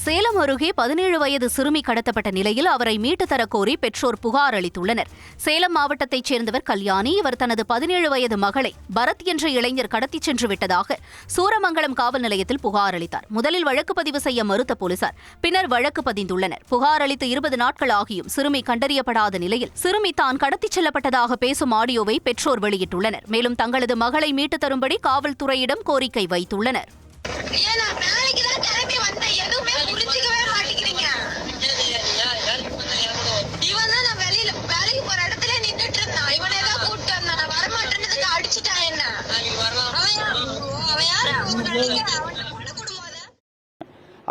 சேலம் அருகே 17 வயது சிறுமி கடத்தப்பட்ட நிலையில் அவரை மீட்டு தரக்கோரி பெற்றோர் புகார் அளித்துள்ளனர். சேலம் மாவட்டத்தைச் சேர்ந்தவர் கல்யாணி. இவர் தனது 17 வயது மகளை பரத் என்ற இளைஞர் கடத்திச் சென்று விட்டதாக சூரமங்கலம் காவல் நிலையத்தில் புகார் அளித்தார். முதலில் வழக்கு பதிவு செய்ய மறுத்த போலீசார் பின்னர் வழக்கு பதிந்துள்ளனர். புகார் அளித்து 20 நாட்கள் ஆகியும் சிறுமி கண்டறியப்படாத நிலையில் சிறுமி தான் கடத்திச் செல்லப்பட்டதாக பேசும் ஆடியோவை பெற்றோர் வெளியிட்டுள்ளனர். மேலும் தங்களது மகளை மீட்டு தரும்படி காவல்துறையிடம் கோரிக்கை வைத்துள்ளனர்.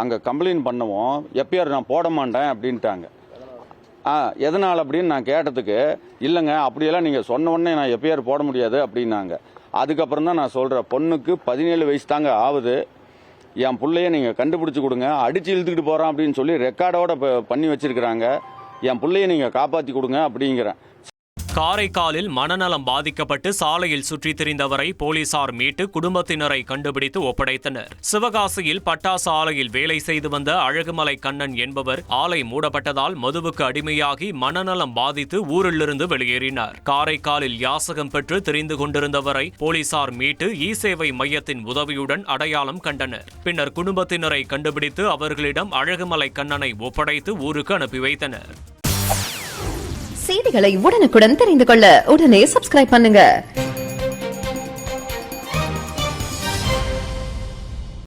அங்கே கம்ப்ளைண்ட் பண்ணவும் எஃப்ஐஆர் நான் போட மாட்டேன் அப்படின்ட்டாங்க. எதனால் அப்படின்னு நான் கேட்டதுக்கு இல்லைங்க அப்படியெல்லாம் நீங்கள் சொன்ன உடனே நான் எஃப்ஐஆர் போட முடியாது அப்படின்னாங்க. அதுக்கப்புறம் தான் நான் சொல்கிறேன், பொண்ணுக்கு 17 வயசு தாங்க ஆகுது, என் பிள்ளைய நீங்கள் கண்டுபிடிச்சி கொடுங்க, அடித்து இழுத்துக்கிட்டு போகிறான் அப்படின்னு சொல்லி ரெக்கார்டோட பண்ணி வச்சுருக்கிறாங்க, என் பிள்ளைய நீங்கள் காப்பாற்றி கொடுங்க அப்படிங்கிறேன். காரைக்காலில் மனநலம் பாதிக்கப்பட்டு சாலையில் சுற்றித் திரிந்தவரை போலீசார் மீட்டு குடும்பத்தினரை கண்டுபிடித்து ஒப்படைத்தனர். சிவகாசியில் பட்டாசு ஆலையில் வேலை செய்து வந்த அழகுமலை கண்ணன் என்பவர் ஆலை மூடப்பட்டதால் மதுவுக்கு அடிமையாகி மனநலம் பாதித்து ஊரிலிருந்து வெளியேறினார். காரைக்காலில் யாசகம் பெற்று திரிந்து கொண்டிருந்தவரை போலீசார் மீட்டு இ-சேவை மையத்தின் உதவியுடன் அடையாளம் கண்டனர். பின்னர் குடும்பத்தினரை கண்டுபிடித்து அவர்களிடம் அழகுமலை கண்ணனை ஒப்படைத்து ஊருக்கு அனுப்பி வைத்தனர். செய்திகளை உடனுக்குடன் தெரிந்து கொள்ள உடனே சப்ஸ்கிரைப் பண்ணுங்க.